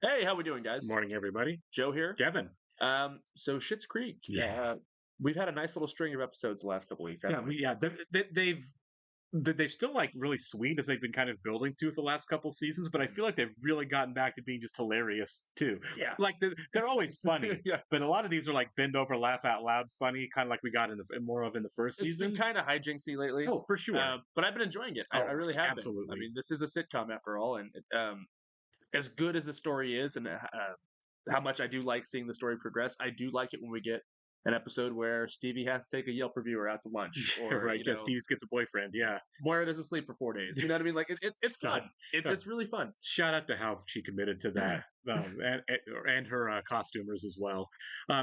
Hey, how we doing, guys? Morning, everybody. Joe here. Kevin. So Schitt's Creek. Yeah. We've had a nice little string of episodes the last couple weeks, Yeah, haven't we? they've still like really sweet as they've been kind of building to for the last couple seasons, but I feel like they've really gotten back to being just hilarious too. Yeah. Like they're always funny, Yeah. but a lot of these are like bend over, laugh out loud, funny, kind of like we got in the more of in the first It's been season. kind of hijinksy lately. Oh, for sure. But I've been enjoying it. I Oh, really have been. I absolutely. mean, this is a sitcom after all, and as good as the story is, and how much I do like seeing the story progress, I do like it when we get an episode where Stevie has to take a Yelp reviewer out to lunch, or Right. Yeah, Steve gets a boyfriend. Yeah. Moira doesn't sleep for 4 days. You know what I mean? Like it's fun. It's really fun. Shout out to how she committed to that, and her costumers as well.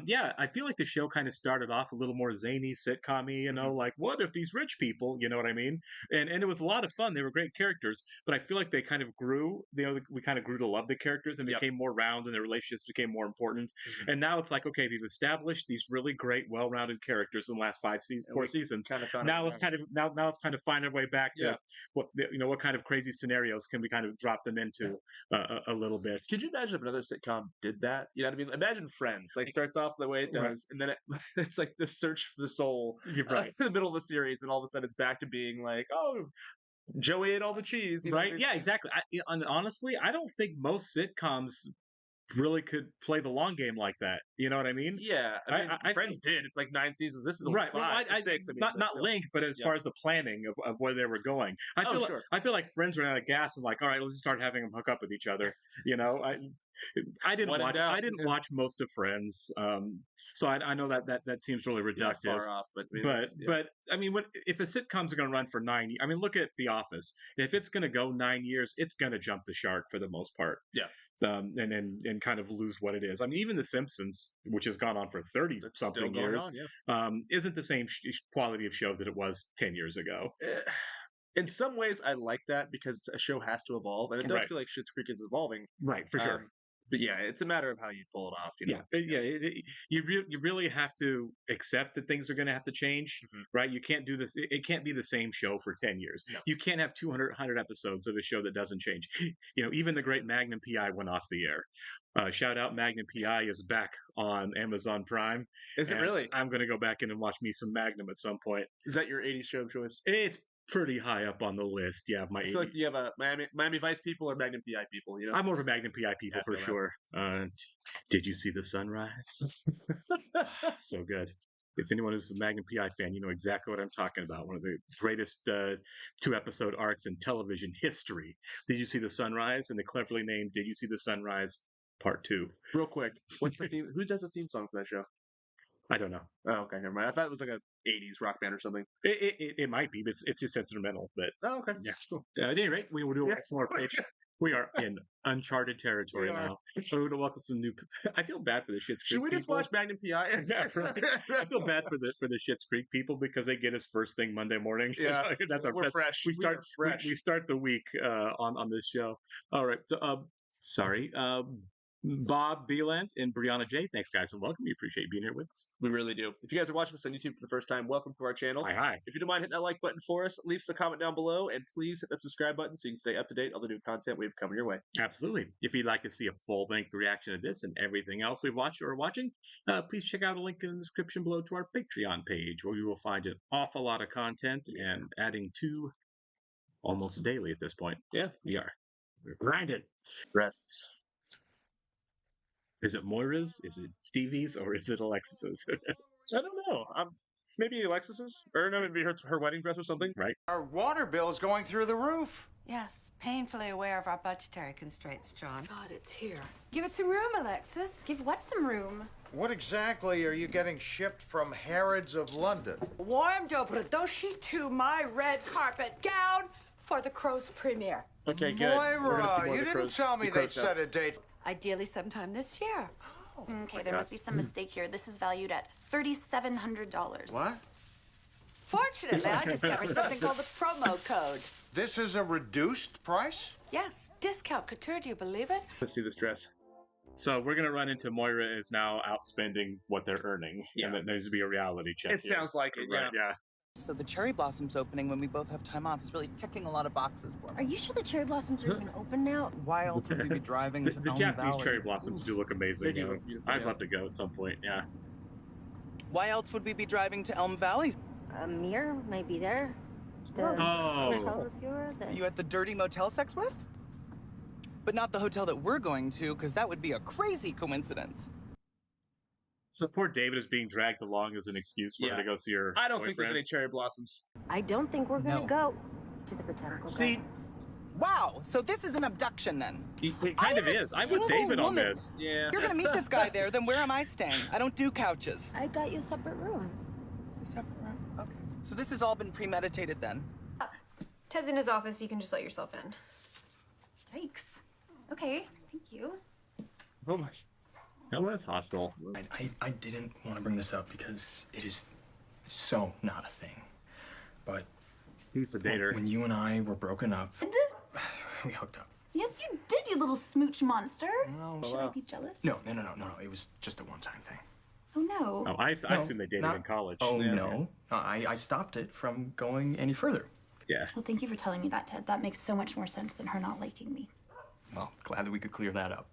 Yeah, I feel like the show kind of started off a little more zany, sitcom-y, Mhm. like what if these rich people, you know what I mean? And it was a lot of fun. They were great characters, but I feel like they kind of grew. We kind of grew to love the characters and Yep. became more round, and their relationships became more important. Mhm. And now it's like, okay, we've established these really great, well-rounded characters in the last And four we seasons. kind of found Now let's kind of now let's kind of find our way back Yeah. to what kind of crazy scenarios can we kind of drop them into a little bit. Could you imagine if another sitcom did that? You know what I mean? Imagine Friends. Like starts off the way it Right. does, and then it's like the search for the soul You're right. in the middle of the series, and all of a sudden it's back to being like, oh, Joey ate all the cheese. You know what I Right? mean? Yeah, exactly. Honestly, I don't think most sitcoms really could play the long game like that. You know what I mean? Yeah, I mean, I Friends think did. It's like 9 seasons. This is only right. Well, five or six. I mean, but not still. length, but as Yeah. far as the planning of where they were going, Oh, sure. I feel like Friends ran out of gas and like, all right, let's just start having them hook up with each other. You know, When in doubt, I didn't watch most of Friends, so I know that seems really you're not reductive. far off, but I mean, it's, yeah. But I mean, if a sitcom's going to run for 9? I mean, look at The Office. If it's going to go 9 years, it's going to jump the shark for the most part. Yeah. And kind of lose what it is. I mean, even The Simpsons, which has gone on for 30 It's still something going years, on. Yeah. isn't the same quality of show that it was 10 years ago. In some ways, I like that because a show has to evolve, and it does Right. feel like Schitt's Creek is evolving. Right, for sure. But yeah, it's a matter of how you pull it off. You know. You really have to accept that things are going to have to change, Mhm. right? You can't do this. It can't be the same show for 10 years. No. You can't have 200 episodes of a show that doesn't change. Even the great Magnum PI went off the air. Shout out, Magnum PI is back on Amazon Prime. Is it and really? I'm going to go back in and watch me some Magnum at some point. Is that your 80s show of choice? It's pretty high up on the list. Yeah, of my I feel like you have a Miami Vice people or Magnum PI people. You know. I'm more of a Magnum PI people Yeah, I for feel sure. Did you see the sunrise? So good. If anyone is a Magnum PI fan, you know exactly what I'm talking about. One of the greatest 2 episode arcs in television history. Did you see the sunrise? And the cleverly named "Did you see the sunrise?" Part 2. Real quick, what's the theme? Who does the theme song for that show? I don't know. Oh, okay, never mind. I thought it was like a 80s rock band or something. It might be, but it's just instrumental. But Oh, okay. yeah. At any rate, we will do a similar approach. We are in uncharted territory We are. now. So we're going to welcome some new. I feel bad for the Schitt's Creek Should we just people. watch Magnum PI? Yeah, right. I feel bad for the Schitt's Creek people because they get us first thing Monday morning. Yeah, that's our we're best. fresh. We are fresh. we start the week on this show. All right. So, sorry, Bob Beeland and Brianna J. Thanks, guys, and welcome. We appreciate you being here with us. We really do. If you guys are watching us on YouTube for the first time, welcome to our channel. Hi. If you don't mind hitting that like button for us, leave us a comment down below, and please hit that subscribe button so you can stay up to date on the new content we have coming your way. Absolutely. If you'd like to see a full-length reaction to this and everything else we've watched or are watching, please check out a link in the description below to our Patreon page, where you will find an awful lot of content and adding to almost daily at this point. Yeah, We're grinding. Rests. Is it Moira's? Is it Stevie's? Or is it Alexis's? I don't know. Maybe Alexis's, or no, maybe her wedding dress or something. Right. Our water bill is going through the roof. Yes, painfully aware of our budgetary constraints, John. God, it's here. Give it some room, Alexis. Give what some room? What exactly are you getting shipped from Harrods of London? Warm doshi to my red carpet gown for the Crow's premiere. Okay, good. We're gonna see Moira, more you of the didn't Crows- tell me the Crow they'd stuff. set a date. Ideally sometime this year. Okay, there must be some mistake here. This is valued at $3,700. What? Fortunately, I discovered something called the promo code. This is a reduced price? Yes, discount couture, do you believe it? Let's see this dress. So we're gonna run into Moira is now outspending what they're earning, Yeah. and that there's to be a reality check. It here. sounds like it. Right, yeah. So the cherry blossoms opening when we both have time off is really ticking a lot of boxes for Are me. you sure the cherry blossoms are even open now? Why else would we be driving to The Elm Japanese Valley? cherry blossoms do look amazing. They do though. look beautiful, I'd yeah. love to go at some point. Yeah. Why else would we be driving to Elm Valley? Amir might be there. The Oh. hotel reviewer. You at the dirty motel sex with? But not the hotel that we're going to, because that would be a crazy coincidence. So poor David is being dragged along as an excuse for her Yeah. to go see her I don't think there's boyfriend. any cherry blossoms. I don't think we're gonna No. go to the botanical See? gardens. Wow, so this is an abduction then. It kind of I am a is. I'm with single David on woman. this. Yeah. If you're gonna meet this guy there, then where am I staying? I don't do couches. I got you a separate room. A separate room? Okay. So this has all been premeditated then? Ted's in his office. You can just let yourself in. Yikes. Okay, thank you. Oh my. That was hostile. I didn't want to bring this up because it is so not a thing. But He's the dater. when you and I were broken up, we hooked up. Yes, you did, you little smooch monster. No, Should I be jealous? no. It was just a one-time thing. Oh no. Oh, I assume they dated not- in college. Oh, Yeah. no. I stopped it from going any further. Yeah. Well, thank you for telling me that, Ted. That makes so much more sense than her not liking me. Well, glad that we could clear that up.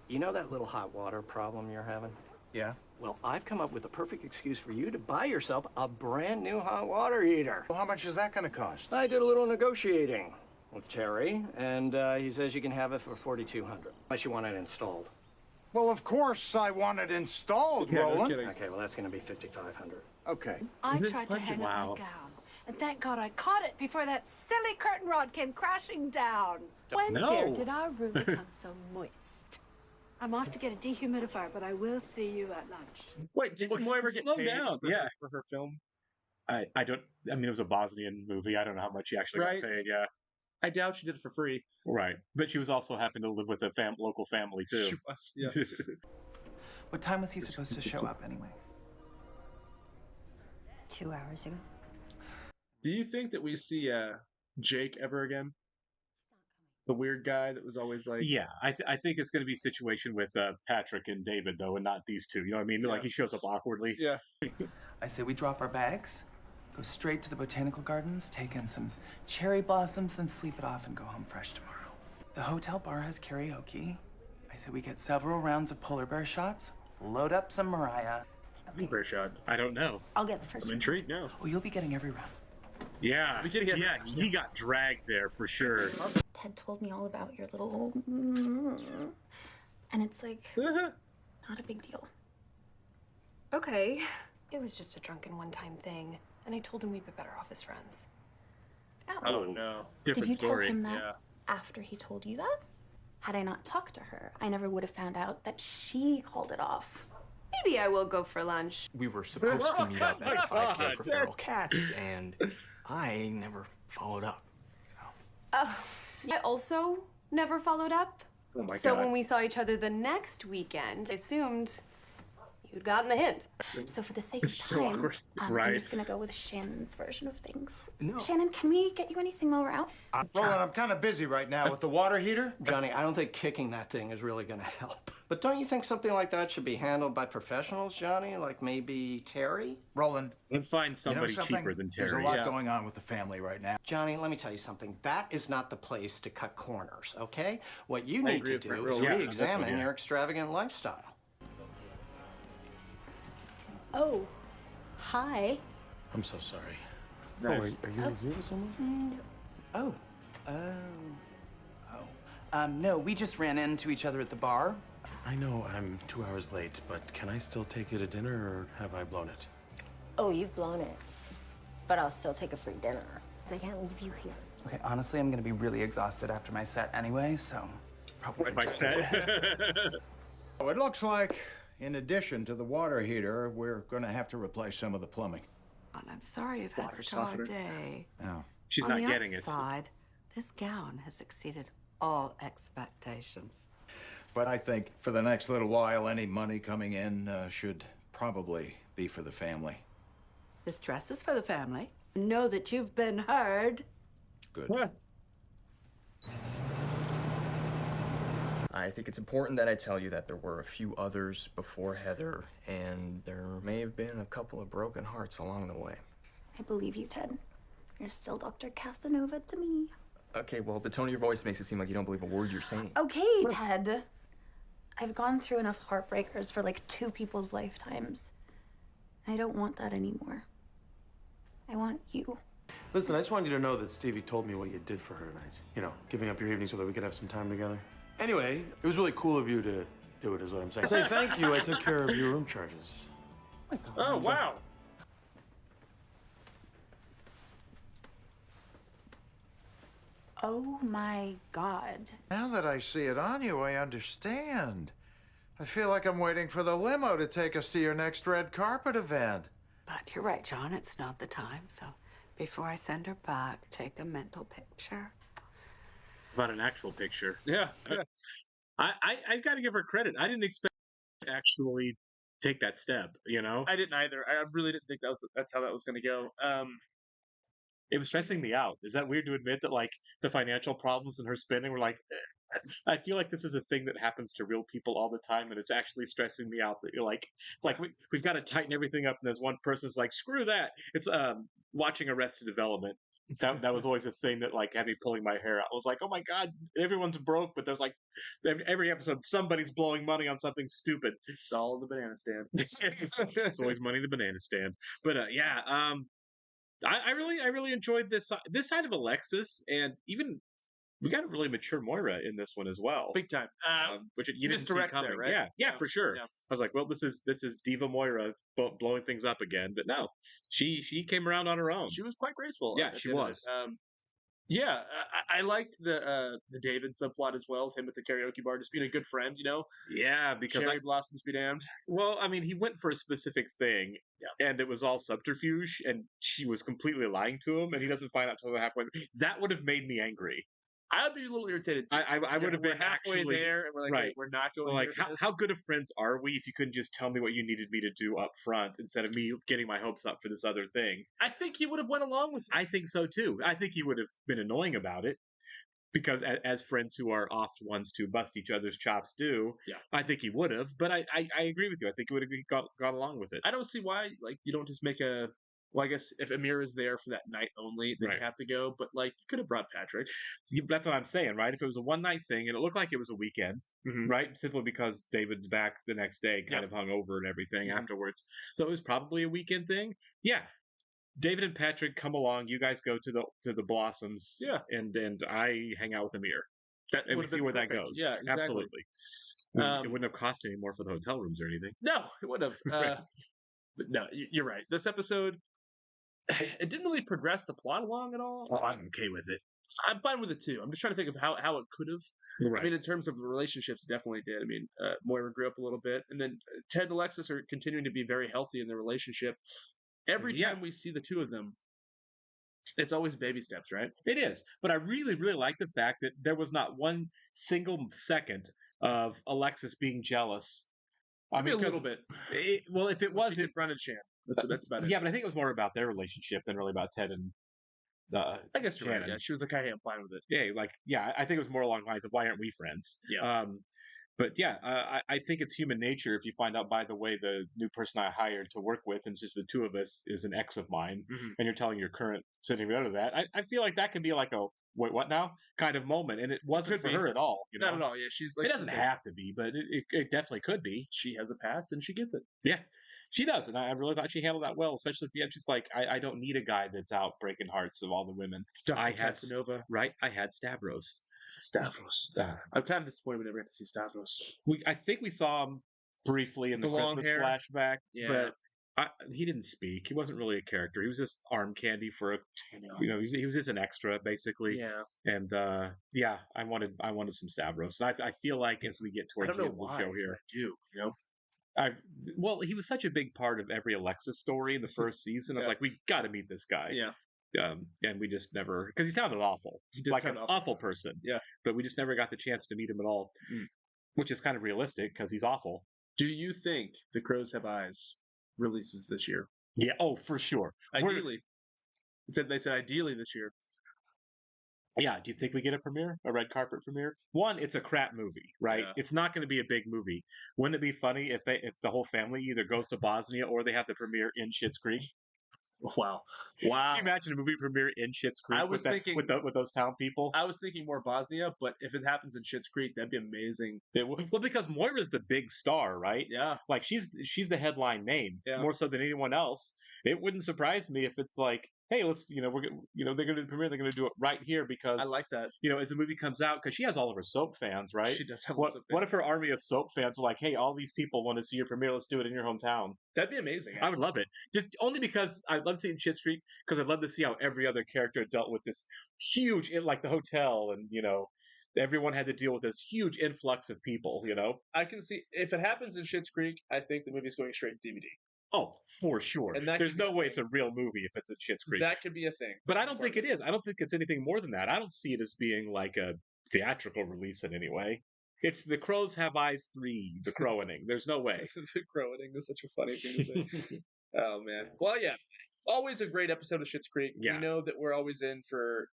You know that little hot water problem you're having? Yeah? Well, I've come up with a perfect excuse for you to buy yourself a brand new hot water heater. Well, how much is that going to cost? I did a little negotiating with Terry, and he says you can have it for $4,200, unless you want it installed. Well, of course I want it installed, Yeah, no Roland. kidding. Okay, well, that's going to be $5,500. Okay. I This tried to budget- hang wow. up my gown, and thank God I caught it before that silly curtain rod came crashing down. When, No. dear, did our room become so moist? I'm off to get a dehumidifier, but I will see you at lunch. Wait, did Well, Moira get slow paid down, for, yeah. for her film? I don't. I mean, it was a Bosnian movie. I don't know how much she actually Right. got paid. Yeah. I doubt she did it for free. Right. But she was also having to live with a local family too. She was, yeah. What time was he It's supposed to just show a- up anyway? 2 hours ago. Do you think that we see Jake ever again? The weird guy that was always like, Yeah, I think it's going to be a situation with Patrick and David though, and not these two. You know what I mean? Like Yeah. he shows up awkwardly. yeah. I say we drop our bags, go straight to the botanical gardens, take in some cherry blossoms, then sleep it off and go home fresh tomorrow. The hotel bar has karaoke. I say we get several rounds of polar bear shots, load up some Mariah. Bear shot. I don't know. I'll get the first I'm one. intrigued now. Oh, you'll be getting every round. Yeah. We can get- Yeah. He got dragged there for sure. Ted told me all about your little... And it's like, not a big deal. Okay. It was just a drunken one-time thing, and I told him we'd be better off as friends. Oh no. Different Did you story. tell him that Yeah. after he told you that? Had I not talked to her, I never would have found out that she called it off. Maybe I will go for lunch. We were supposed to meet up at a 5K for God. feral cats, and I never followed up. I also never followed up. Oh my So god. when we saw each other the next weekend, I assumed you'd gotten the hint. So for the sake of It's so time, awkward. I'm Right. just gonna go with Shannon's version of things. No. Shannon, can we get you anything while we're out? Roland, I'm kind of busy right now with the water heater. Johnny, I don't think kicking that thing is really going to help. But don't you think something like that should be handled by professionals, Johnny? Like maybe Terry? Roland, And find you know somebody something? cheaper than There's a Terry. lot Yeah. going on with the family right now. Johnny, let me tell you something. That is not the place to cut corners, okay? What you I need agree to with do Brett is Roland. Yeah, that's what re-examine we do. your extravagant lifestyle. Oh, hi. I'm so sorry. Nice. Are you here with someone? Oh. No, we just ran into each other at the bar. I know I'm 2 hours late, but can I still take you to dinner, or have I blown it? Oh, you've blown it. But I'll still take a free dinner. So I can't leave you here. Okay, honestly, I'm gonna be really exhausted after my set anyway, so probably If I just- said. Oh, it looks like, in addition to the water heater, we're going to have to replace some of the plumbing. I'm sorry you've had Water such a hard softener. day. Now, She's On not the getting it. upside, this gown has exceeded all expectations. but I think for the next little while, any money coming in should probably be for the family. This dress is for the family. Know that you've been heard. Good. What? I think it's important that I tell you that there were a few others before Heather, and there may have been a couple of broken hearts along the way. I believe you, Ted. You're still Dr. Casanova to me. Okay, well, the tone of your voice makes it seem like you don't believe a word you're saying. Okay, Ted. I've gone through enough heartbreakers for like 2 people's lifetimes. I don't want that anymore. I want you. Listen, I just wanted you to know that Stevie told me what you did for her tonight. You know, giving up your evening so that we could have some time together. Anyway, it was really cool of you to do it, is what I'm saying. Say thank you. I took care of your room charges. Oh, wow. Oh my God. Now that I see it on you, I understand. I feel like I'm waiting for the limo to take us to your next red carpet event. But you're right, John, it's not the time. So before I send her back, take a mental picture. About an actual picture. Yeah. I've got to give her credit. I didn't expect her to actually take that step, you know? I didn't either. I really didn't think that's how that was going to go. It was stressing me out. Is that weird to admit that, like, the financial problems and her spending were like, I feel like this is a thing that happens to real people all the time, and it's actually stressing me out that you're like we've got to tighten everything up, and there's one person's like, screw that. It's watching Arrested Development. That was always a thing that like had me pulling my hair out. I was like, oh my god, everyone's broke, but there's like every episode somebody's blowing money on something stupid. It's all the banana stand. It's always money in the banana stand. But yeah, I really enjoyed this side of Alexis, and even we got a really mature Moira in this one as well, Big time. which you didn't see misdirect coming. there, right? Yeah, for sure. Yeah. I was like, well, this is Diva Moira blowing things up again, but no, she came around on her own. She was quite graceful. Yeah, at she the end of was. it. Yeah, I liked the David subplot as well. Him at the karaoke bar, just being a good friend, you know. Yeah, because Cherry blossoms be damned. well, I mean, he went for a specific thing, and it was all subterfuge, and she was completely lying to him, and he doesn't find out till halfway. That would have made me angry. I'd be a little irritated too. I would have We're been halfway actually there, and we're like, right. "Wait, we're not going like here for this?" how good of friends are we if you couldn't just tell me what you needed me to do up front instead of me getting my hopes up for this other thing? I think he would have went along with it. I think so too. I think he would have been annoying about it because as friends who are oft ones to bust each other's chops do, Yeah. I think he would have. But I agree with you. I think he would have gone along with it. I don't see why, like, you don't just make a. Well, I guess if Amir is there for that night only, then Right. you have to go. But like, you could have brought Patrick. That's what I'm saying, right? If it was a one night thing and it looked like it was a weekend, Mhm. right? Simply because David's back the next day, kind of hung over and everything Mhm. afterwards. So it was probably a weekend thing. Yeah. David and Patrick come along. You guys go to the Blossoms. Yeah. And I hang out with Amir. That And we would've see been where that perfect. goes. Yeah, exactly. Absolutely. It wouldn't have cost any more for the hotel rooms or anything. No, it would have. Right. But no, you're right. This episode, it didn't really progress the plot along at all. Oh, I'm okay with it. I'm fine with it too. I'm just trying to think of how it could have. Right. I mean, in terms of the relationships, it definitely did. I mean, Moira grew up a little bit, and then Ted and Alexis are continuing to be very healthy in their relationship. Every Yeah. time we see the two of them, it's always baby steps, right? It is. But I really, really like the fact that there was not one single second of Alexis being jealous. I Maybe mean, a little bit. Well, if it was, She confronted Shan. That's about it. yeah, but I think it was more about their relationship than really about Ted and I guess you're right. Yeah, Shannon's. she was like, "Hey, I'm fine with it." Yeah, I think it was more along the lines of why aren't we friends? Yeah. But yeah, I think it's human nature if you find out, by the way, the new person I hired to work with, and it's just the two of us, is an ex of mine, Mhm. and you're telling your current significant other that, I feel like that can be like a, wait, what now? Kind of moment, and it wasn't Could for be. her at all. You know? Not at all. Yeah, she's like, It doesn't have to be, but it definitely could be. She has a past, and she gets it. Yeah, she does, and I really thought she handled that well, especially at the end. She's like, I don't need a guy that's out breaking hearts of all the women. I had Casanova. right. I had Stavros. Stavros. I'm kind of disappointed we never got to see Stavros. I think we saw him briefly in the The long Christmas hair? flashback, Yeah. but he didn't speak. He wasn't really a character. He was just arm candy for a, he was just an extra basically. Yeah. And yeah, I wanted some Stavros. And I feel like as we get I towards don't the know end of why. the show here, I do, you know? well, he was such a big part of every Alexis story in the first season. I was Yeah. like, we got to meet this guy. Yeah. And we just never, because he sounded awful, He did like sound an awful. awful person. Yeah. But we just never got the chance to meet him at all, which is kind of realistic because he's awful. Do you think The Crows Have Eyes releases this year? Yeah. Oh, for sure. Ideally. They said ideally this year. Yeah. Do you think we get a red carpet premiere? One, it's a crap movie, right? Yeah. It's not going to be a big movie. Wouldn't it be funny if the whole family either goes to Bosnia or they have the premiere in Schitt's Creek? Wow. Can you imagine a movie premiere in Schitt's Creek I was thinking with those town people? I was thinking more Bosnia, but if it happens in Schitt's Creek, that'd be amazing. Well, because Moira's the big star, right? Yeah. Like she's the headline name Yeah. more so than anyone else. It wouldn't surprise me if it's like, hey, let's they're gonna do the premiere. They're gonna do it right here because I like that. as the movie comes out, because she has all of her soap fans, right? She does have What lots of what fans. if her army of soap fans were like, hey, all these people want to see your premiere. Let's do it in your hometown. That'd be amazing. I would love it. Just only because I'd love to see it in Schitt's Creek, because I'd love to see how every other character dealt with this huge, like the hotel, and everyone had to deal with this huge influx of people. I can see if it happens in Schitt's Creek, I think the movie's going straight to DVD. Oh, for sure. And that There's could be no a way thing. it's a real movie if it's at Schitt's Creek. That could be a thing. But I don't think it is. I don't think it's anything more than that. I don't see it as being like a theatrical release in any way. It's The Crows Have Eyes 3, The Crowaning. There's no way. The Crowaning is such a funny thing to say. Oh, man. Well, yeah. Always a great episode of Schitt's Creek. Yeah. We know that we're always in for...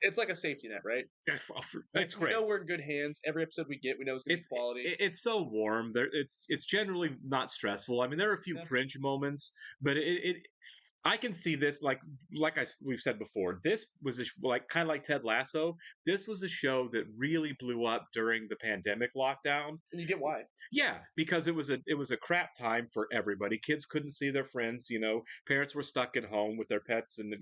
It's like a safety net, right? It's We great. know we're in good hands. Every episode we get, we know it's going to be quality. It's so warm. It's generally not stressful. I mean, there are a few cringe moments, but I can see this we've said before. This was kind of like Ted Lasso. This was a show that really blew up during the pandemic lockdown. And you get why. Yeah, because it was a crap time for everybody. Kids couldn't see their friends. Parents were stuck at home with their pets, and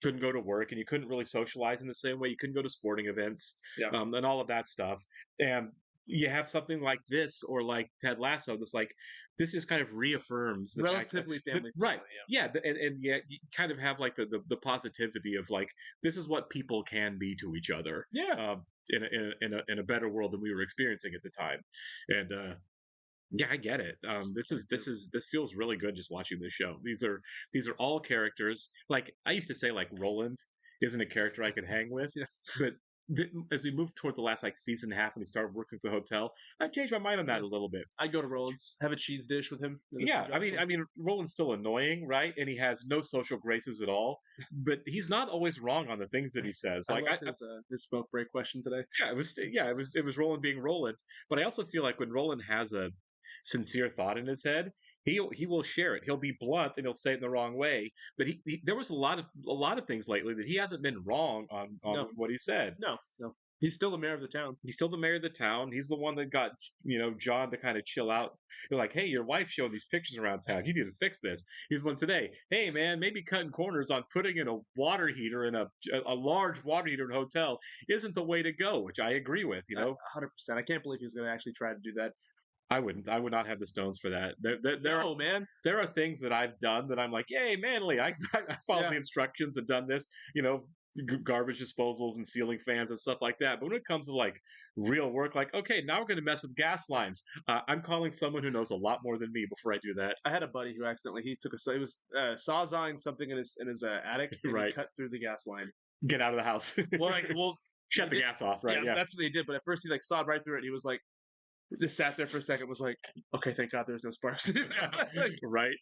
couldn't go to work, and you couldn't really socialize in the same way. You couldn't go to sporting events, and all of that stuff. And you have something like this, or like Ted Lasso, that's like, this just kind of reaffirms the Relatively fact that, family right? friendly, Yeah, and yet you kind of have like the positivity of like, this is what people can be to each other. Yeah. In a better world than we were experiencing at the time, and yeah, I get it. This feels really good just watching this show. These are all characters. Like I used to say, like Roland isn't a character I could hang with, but as we moved towards the last season and a half, and he started working for the hotel, I've changed my mind on that a little bit. I'd go to Roland's, have a cheese dish with him. Yeah, I mean, Roland's still annoying, right? And he has no social graces at all. But he's not always wrong on the things that he says. Like his smoke break question today. Yeah, it was Roland being Roland. But I also feel like when Roland has a sincere thought in his head, he will share it. He'll be blunt and he'll say it in the wrong way. But there was a lot of things lately that he hasn't been wrong on what he said. No. He's still the mayor of the town. He's still the mayor of the town. He's the one that got John to kind of chill out. You're like, hey, your wife's showing these pictures around town. You need to fix this. He's one today. Hey, man, maybe cutting corners on putting in a water heater in a large water heater in a hotel isn't the way to go, which I agree with. 100%. I can't believe he was going to actually try to do that. I wouldn't. I would not have the stones for that. Man. There are things that I've done that I'm like, yay, manly. I followed the instructions and done this. Garbage disposals and ceiling fans and stuff like that. But when it comes to like real work, like, okay, now we're going to mess with gas lines. I'm calling someone who knows a lot more than me before I do that. I had a buddy who accidentally he was sawzawing something in his attic, and right. He cut through the gas line. Get out of the house. Shut the gas off. Right? Yeah, that's what they did. But at first he sawed right through it. And he was like, just sat there for a second. Was like, okay, thank God there's no sparks. Right.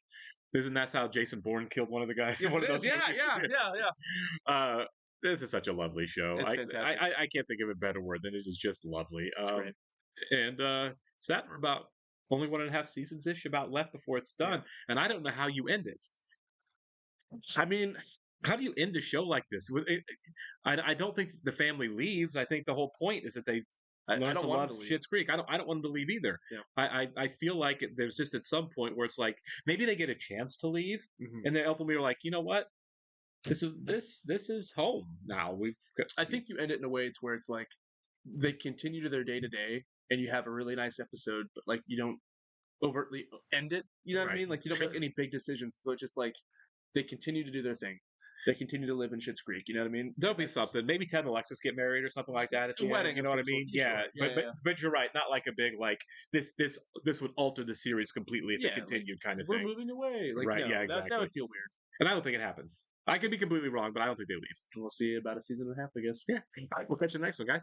Isn't that how Jason Bourne killed one of the guys? Yes, one of those yeah. This is such a lovely show. It's fantastic. I can't think of a better word than it is just lovely. It's great. And sat for about only 1.5 seasons-ish about left before it's done. Yeah. And I don't know how you end it. I mean, how do you end a show like this? I don't think the family leaves. I think the whole point is that they learn to love Schitt's Creek. I don't want them to leave either. Yeah. I feel like there's just at some point where it's like maybe they get a chance to leave, and they ultimately are like, you know what? This is home now. I think you end it in a way to where it's like they continue to their day to day, and you have a really nice episode, but like you don't overtly end it. You know what I mean? Like you don't make any big decisions, so it's just like they continue to do their thing. They continue to live in Schitt's Creek. You know what I mean? There'll be something. Maybe Ted and Alexis get married or something like that at the wedding. End, you know what I mean? Yeah. But you're right. Not like a big like this would alter the series completely if it continued kind of thing. We're moving away. Like, right? Yeah. Exactly. That would feel weird. And I don't think it happens. I could be completely wrong, but I don't think they leave. We'll see about a season and a half, I guess. Yeah. All right, we'll catch you in the next one, guys.